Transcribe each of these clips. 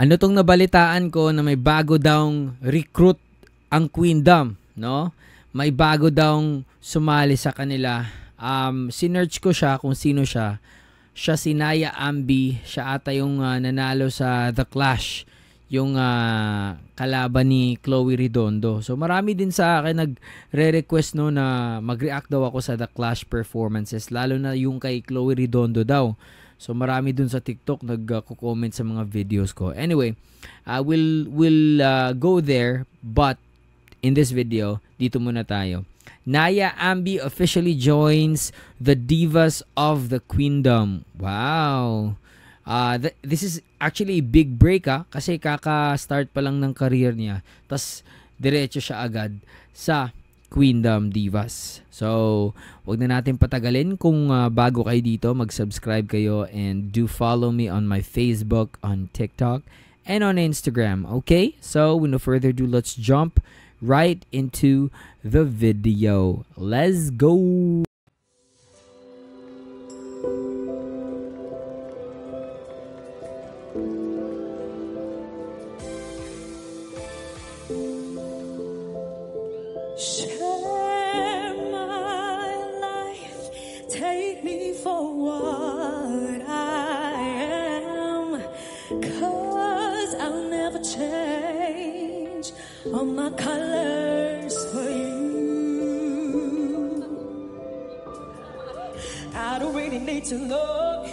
Ano tong nabalitaan ko na may bago dawng recruit ang Queendom, no? May bago dawng sumali sa kanila. Sinearch ko siya kung sino siya. Siya si Naya Ambi. Siya ata yung nanalo sa The Clash. Yung kalaban ni Chloe Redondo. So marami din sa akin nagre-request no na mag-react daw ako sa The Clash performances. Lalo na yung kay Chloe Redondo daw. So marami dun sa TikTok nagko-comment sa mga videos ko. Anyway, we'll go there, but in this video, dito muna tayo. Naya Ambi officially joins the Divas of the Queendom. Wow. This is actually a big break kasi kaka-start pa lang ng career niya. Tas diretso siya agad sa Queendom Divas. So, wag na natin patagalin. Kung bago kayo dito, mag-subscribe kayo and do follow me on my Facebook, on TikTok, and on Instagram. Okay? So, with no further ado, let's jump right into the video. Let's go! Share my life, take me for what I am, 'cause I'll never change all my colors for you. I don't really need to look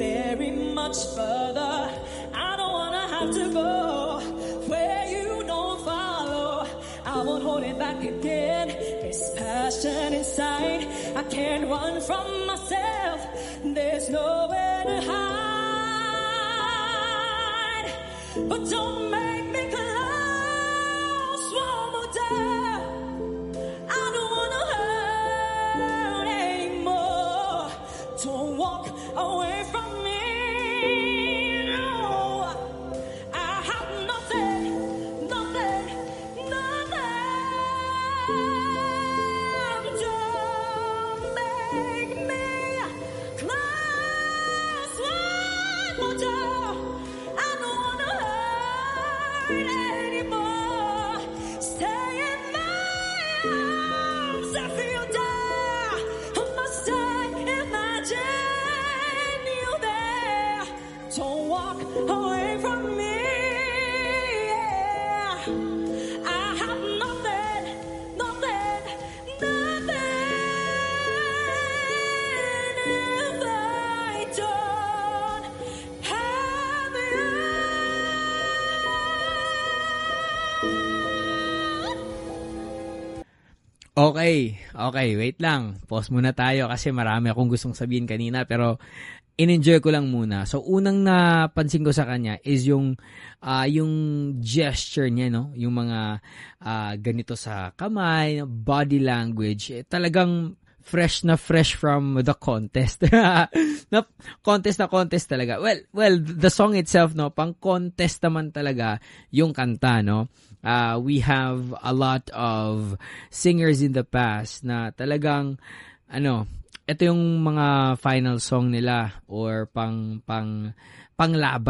very much further. I don't wanna have to go where you don't follow. I won't hold it back again. This passion inside, I can't run from myself. There's nowhere to hide. But don't make me close one more time. I don't wanna hurt anymore. Don't walk away from me. No, I have nothing, nothing, nothing. Don't make me close one more time. I don't wanna hurt anymore. Stay in my arms. I feel die. Must I imagine you there? Don't walk away from me. Yeah. I have nothing, nothing, nothing. If I don't have you. Okay, wait lang. Pause muna tayo kasi marami akong gustong sabihin kanina pero in-enjoy ko lang muna. So unang napansin ko sa kanya is yung gesture niya, no? Yung mga ganito sa kamay, body language. Talagang fresh from the contest. na contest talaga. Well, the song itself, no, pang contest naman talaga yung kanta, no. We have a lot of singers in the past na talagang ito yung mga final song nila or panglaban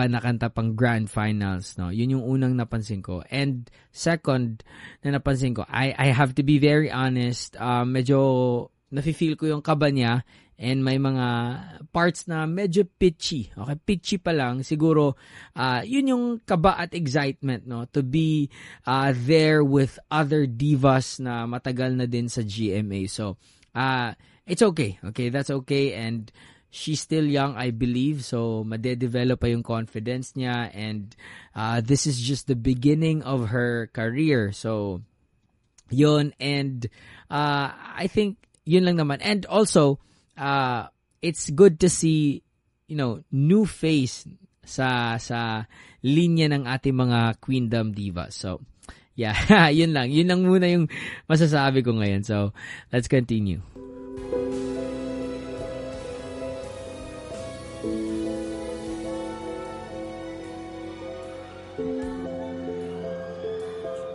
na kanta, pang grand finals, no. Yun yung unang napansin ko. And second na napansin ko, I have to be very honest, medyo nafe-feel ko yung kaba niya and may mga parts na medyo pitchy. Okay, pitchy pa lang. Siguro, yun yung kaba at excitement, no? To be there with other divas na matagal na din sa GMA. So, it's okay. Okay, that's okay. And she's still young, I believe. So, madedevelop pa yung confidence niya. And this is just the beginning of her career. So, yun. And I think yun lang naman. And also, it's good to see, new face sa linya ng ating mga Queendom divas. So, yeah, yun lang. Yun lang muna yung masasabi ko ngayon. So, let's continue.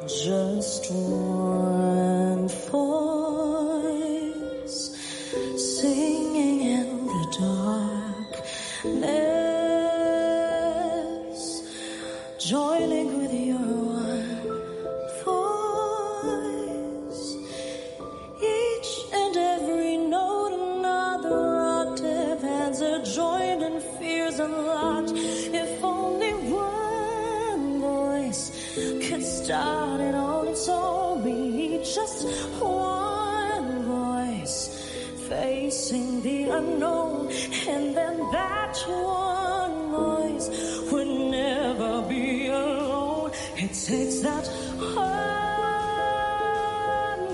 Just one voice singing in the darkness. joining with your one voice. Each and every note another octave, hands are joined and fears unlocked. If only one voice could start it on its own, we need just one voice facing the unknown, and then that one voice would never be alone. It takes that one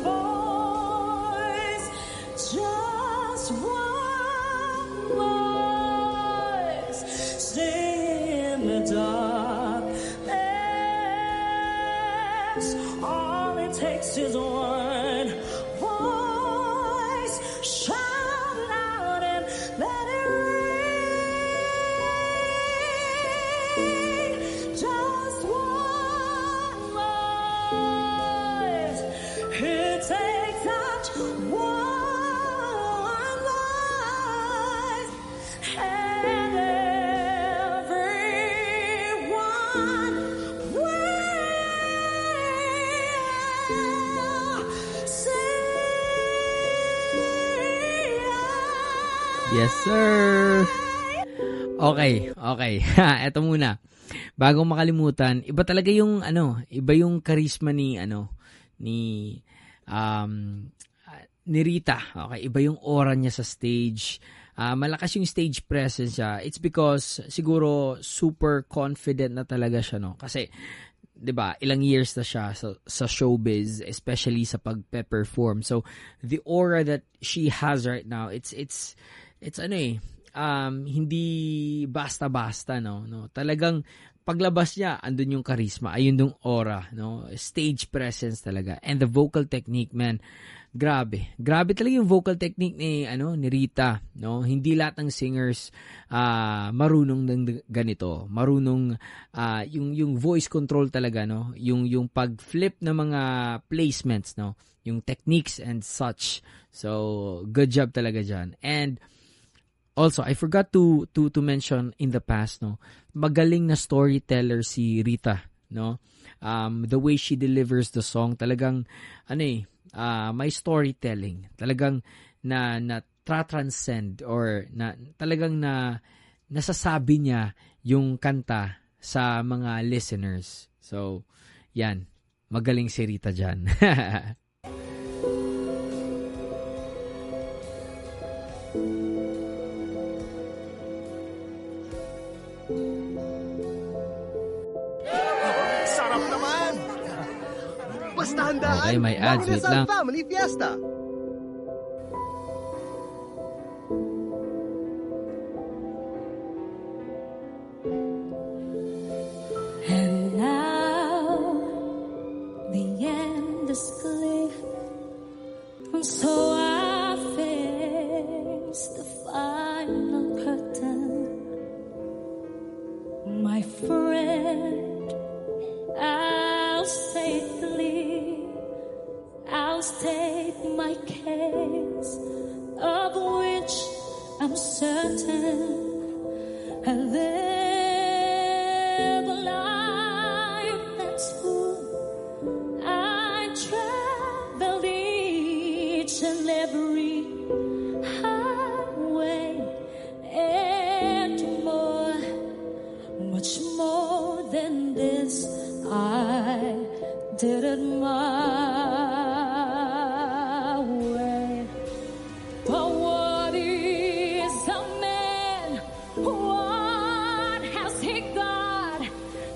voice, just one voice, sing in the darkness. All it takes is one voice. Shout loud and let it ring. Just one voice. It takes that one voice, and everyone will sing. Yes, sir. Okay. Eto muna. Bago makalimutan, iba talaga yung iba yung charisma ni ni Rita. Okay, iba yung aura niya sa stage. Malakas yung stage presence niya. It's because siguro super confident na talaga siya, no? Kasi 'di ba, ilang years na siya sa showbiz, especially sa pagpe-perform. So the aura that she has right now, it's hindi basta-basta, no. Talagang paglabas niya, andun yung charisma, ayun yung aura, no. Stage presence talaga. And the vocal technique, man, grabe talaga yung vocal technique ni Rita, no. Hindi lahat ng singers marunong ng ganito. Marunong yung voice control talaga, no. Yung pag-flip ng mga placements, no. Yung techniques and such. So, good job talaga diyan. And also, I forgot to mention in the past, no, magaling na storyteller si Rita, no. The way she delivers the song, talagang may storytelling. Talagang na transcend or talagang nasasabi niya yung kanta sa mga listeners. So, yan. Magaling si Rita dyan. Sarap naman! Basta handaan, Okay, may ads. Wait lang. Family Fiesta! And now the end is clear, and so I face the final curtain. My friend, I'll state the lead, I'll state my case, of which I'm certain. I live a life that's full. I traveled each and every highway and more, much more than this. I did it my way. But what is a man? What has he got?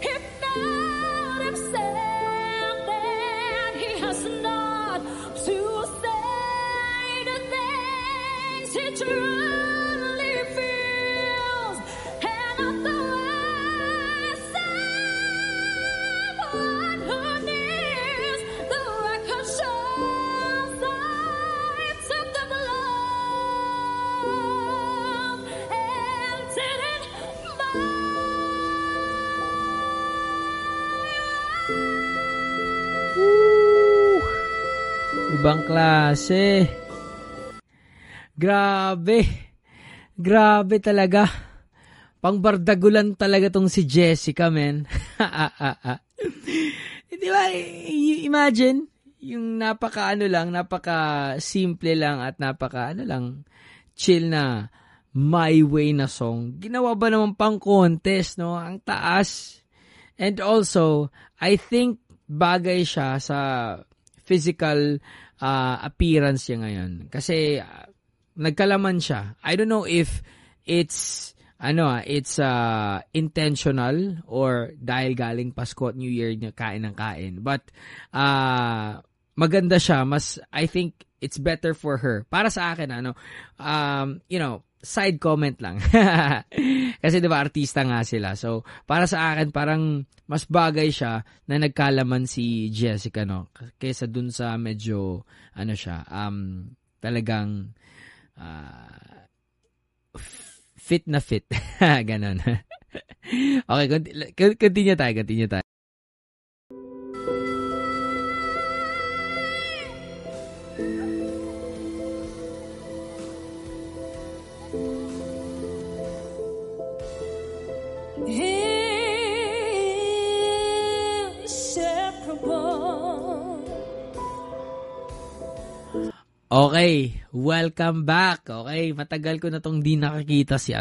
If not himself, then he has not to say the things he truly feels. And otherwise, someone who needs the record shows I took the blow and did it my Ibang klase. Grabe talaga. pangbardagulan talaga tong si Jessica, men. Di ba, imagine, yung napaka simple lang at napaka chill na My Way na song. Ginawa ba naman pang contest, no? Ang taas. And also, I think bagay siya sa physical appearance niya ngayon. Kasi nagkalaman siya. I don't know if it's intentional or dahil galing Pasko at New Year niya kain ng kain. But maganda siya. I think it's better for her. Para sa akin, side comment lang. Kasi diba artista nga sila. So, para sa akin, parang mas bagay siya na nagkalaman si Jessica, no? Kaysa dun sa medyo, talagang fit na fit. Ganon. Okay, continue tayo. Okay, welcome back. Okay, matagal ko na tong di nakakita si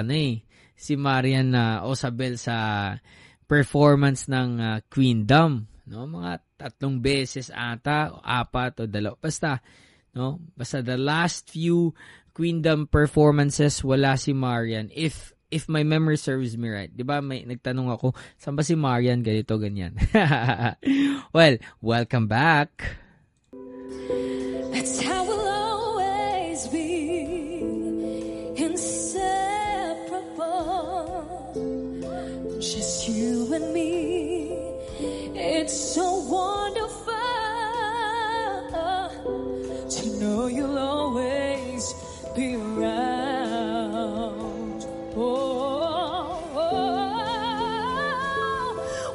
Marian Osabel sa performance ng Queendom, no? Mga 3 beses ata, o 4 o 2. Basta the last few Queendom performances wala si Marian. If my memory serves me right. 'Di ba may nagtanong ako, saan ba si Marian, ganito ganyan. Well, welcome back. That's how we'll always be, inseparable, just you and me. It's so wonderful to know you'll always be around.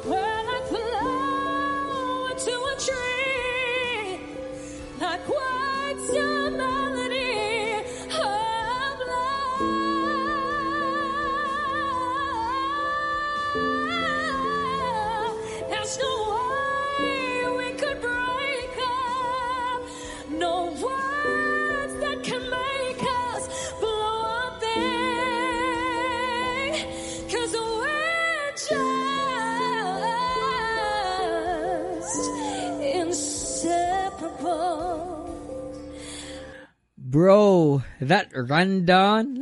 We're like flower to a tree, like words to a melody of love. There's no way we could break up, no words that can make us blow up there, 'cause we're just inseparable. Bro, that rundown,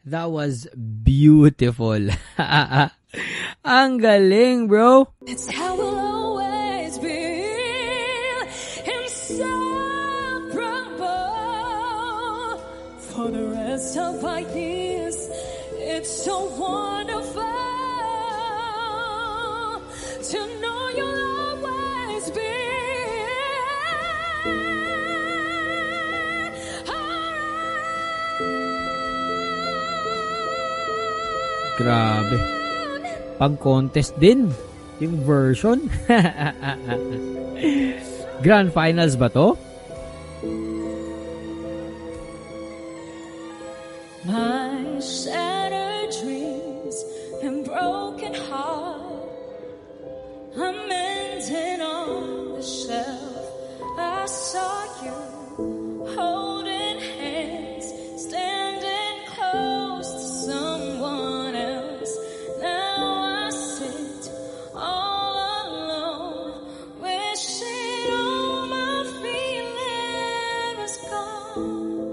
that was beautiful. Ang galing, bro. It's how we'll always be, inseparable for the rest of our years. It's so wonderful to know you'll always be Grabe. Pang-contest din yung version. Grand finals ba to? my shattered dreams and broken heart. I'm mending on the shelf. I saw you holding hands, standing close to someone else. Now I sit all alone, wishing all my feeling was gone.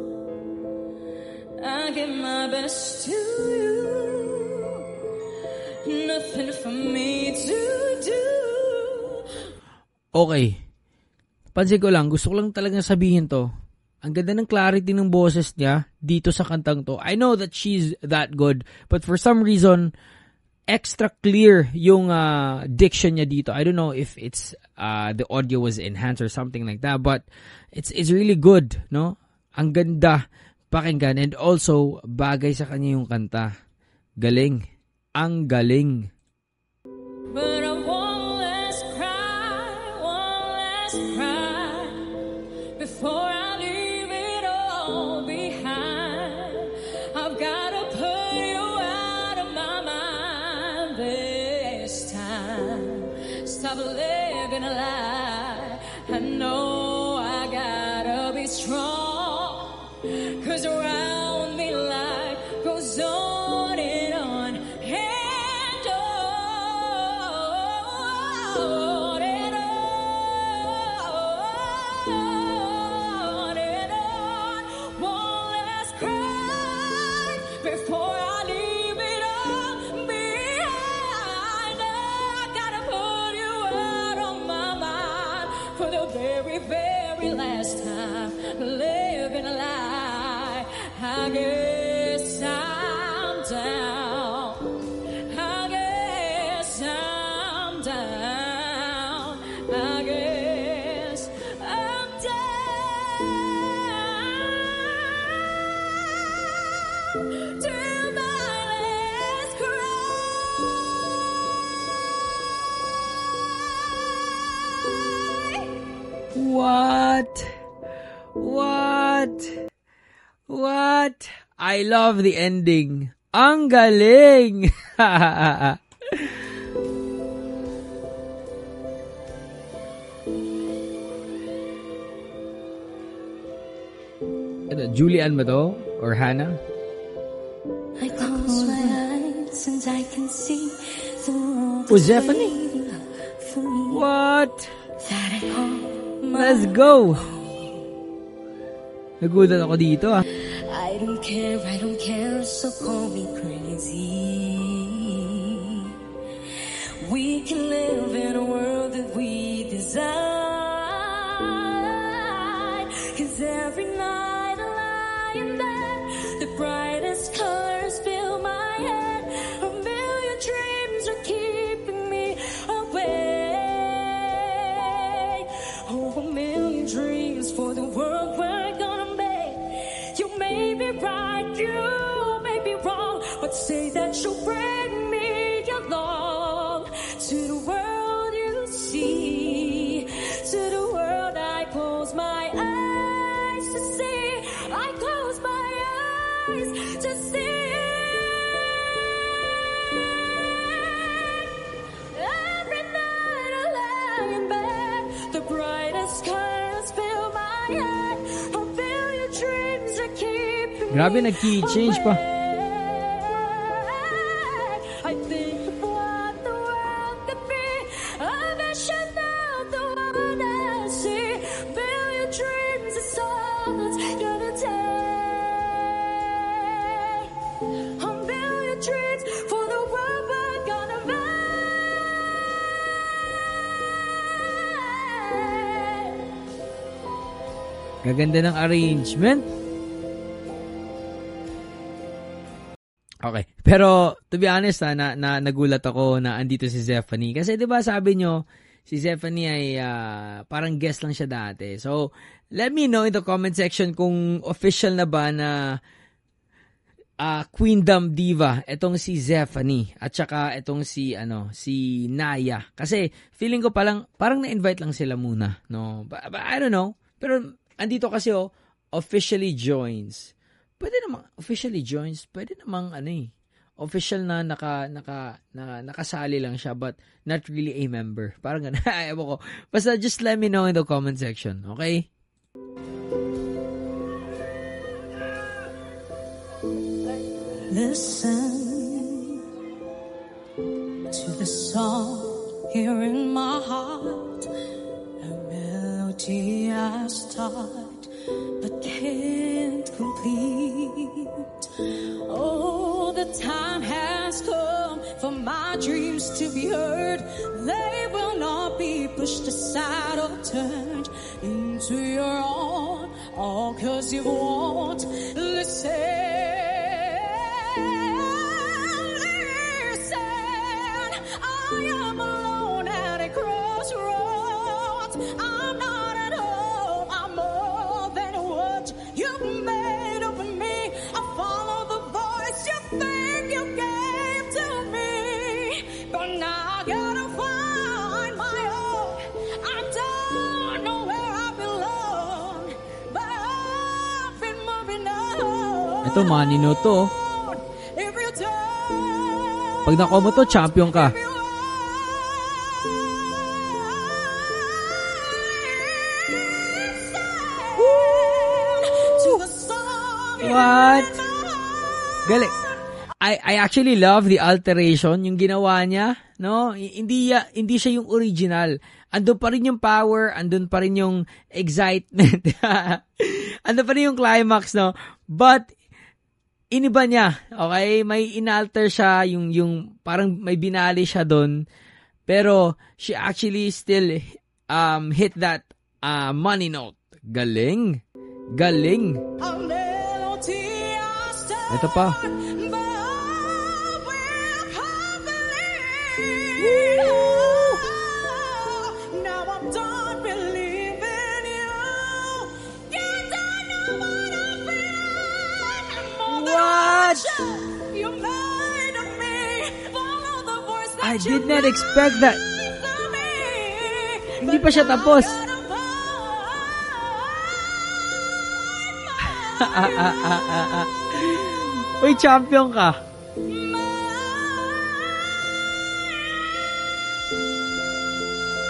I give my best to you, nothing for me to do. Okay. Pansin ko lang, gusto ko lang talagang sabihin to. Ang ganda ng clarity ng boses niya dito sa kantang to. I know that she's that good, but for some reason, extra clear yung diction niya dito. I don't know if it's the audio was enhanced or something like that, but it's really good, no? Ang ganda pakinggan, and also bagay sa kanya yung kanta. Galing. Ang galing. But I won't last cry before I leave it all behind. I've gotta put you out stop living a lie. I know I gotta be strong, 'cause around me life goes on and on and on and on and on. One last cry before I leave it all behind. I gotta put you out of my mind for the very, very last time. Living a lie. I guess I'm down. I guess I'm down. I guess I'm down to my last cry. What? I love the ending. Ang galing! Ano, Julian ba to? Or Hannah? I close my eyes and I can see the world Oh, Zephanie? for me. What? That I call my Let's go! Nagulat ako dito ah. I don't care, so call me crazy. We can live in a world that we design. 'Cause every night I lie in bed, the brightest colors fill my head. A million dreams are keeping me awake. Oh, a million dreams for the world we're gonna make. You may be right, you may be wrong, but say that you'll bring me along to the world you see, to the world I close my eyes to see. I close my eyes to see. Every night I lie in bed, the brightest colors fill my head. A billion dreams are keeping Grabe, me nag-key change pa. awake. I think of what the world could be, a vision of the one I see. Billion dreams is all it's gonna take. A billion dreams for the world we're gonna make. Gaganda ng arrangement. Okay. Pero, to be honest na nagulat ako na andito si Zephanie. Kasi 'di ba sabi nyo, si Zephanie ay parang guest lang siya dati. So, let me know in the comment section kung official na ba na Queendom Diva etong si Zephanie at saka etong si Naya. Kasi feeling ko parang na-invite lang sila muna, no? But I don't know. Pero andito kasi officially joins. Pwede namang official na nakasali lang siya but not really a member. Parang ganun. Ewan ko. Basta just let me know in the comment section, okay? Listen to the song here in my heart, a melody I start but can't complete. Oh, the time has come for my dreams to be heard. They will not be pushed aside or turned into your own, all 'cause you won't listen. I am alone at a crossroads. I'm not at home. I'm more than what you made of me. I follow the voice you think you gave to me, but now I gotta find my own. I don't know where I belong, but I've been moving on. Ito, Manino to. If you don't Pag nakuha mo to, champion ka. What? Galing. I actually love the alteration, yung ginawa niya, no? Hindi siya yung original. Andun pa rin yung power, andun pa rin yung excitement. Andun pa rin yung climax, no? But iniba niya, okay? May inalter siya, yung parang may binali siya doon. Pero she actually still hit that money note. Galing. Galing. Ito pa. What? I did not expect that. Hindi pa siya tapos. Uy, champion ka.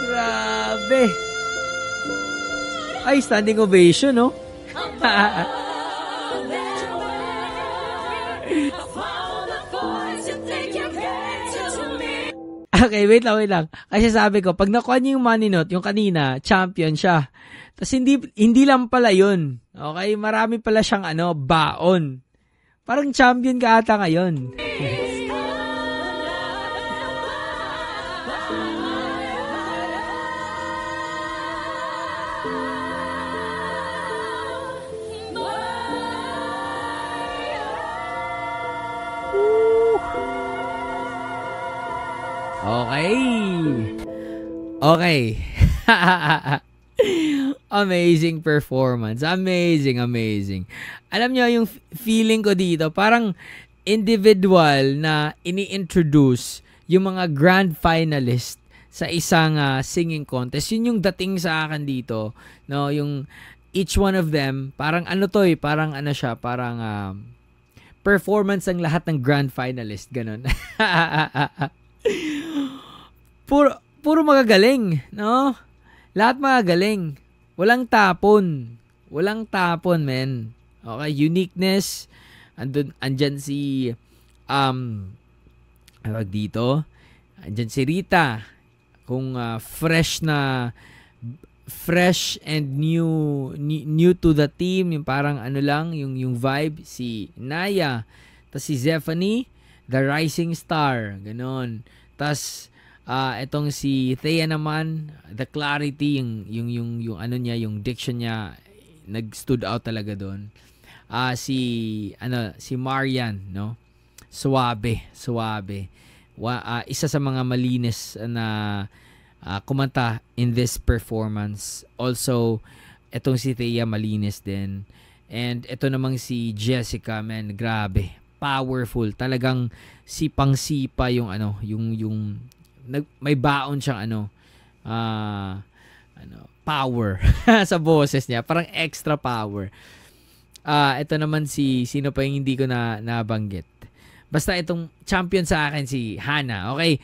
Grabe. Ay, standing ovation, no? Okay, wait lang. Kasi sabi ko, pag nakuha niya yung money note, yung kanina, champion siya. Tapos hindi lang pala yun. Okay, marami pala siyang baon. Parang champion ka ata ngayon. Okay. Amazing performance. Amazing. Alam niyo yung feeling ko dito, parang individual na ini-introduce yung mga grand finalist sa isang singing contest. Yun yung dating sa akin dito, no? Yung each one of them, parang parang siya, parang performance ng lahat ng grand finalist, ganun. Puro magagaling, no? Lahat magagaling. Walang tapon, men. Okay, uniqueness. Andyan si dito. Andyan si Rita. Kung fresh and new to the team, yung parang yung vibe, si Naya. Tas si Zephanie, the rising star, ganon. Tas itong si Thea naman, the clarity, yung niya, yung diction niya, nag-stood out talaga doon. Si Marian, no? Suabe. Isa sa mga malinis na kumanta in this performance. Also, itong si Thea malinis din. And ito namang si Jessica, man, grabe. Powerful. Talagang sipang-sipa yung may baon siyang power sa boses niya, parang extra power. Ito naman sino pa yung hindi ko nabanggit. Basta itong champion sa akin si Hana. Okay,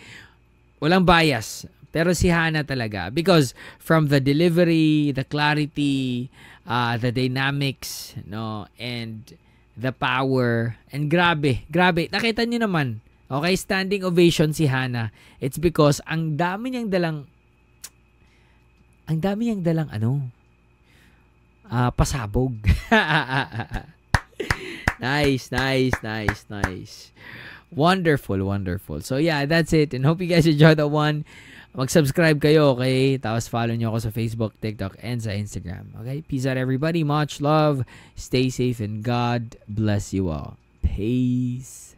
walang bias, pero si Hana talaga, because from the delivery, the clarity, the dynamics, no, and the power, and grabe, nakita niyo naman. Okay, standing ovation si Hana. It's because ang dami niyang dalang pasabog. Nice. Wonderful. So yeah, that's it. And hope you guys enjoyed that one. Mag-subscribe kayo, okay? Tapos follow nyo ako sa Facebook, TikTok, and sa Instagram. Okay? Peace out, everybody. Much love. Stay safe, and God bless you all. Peace.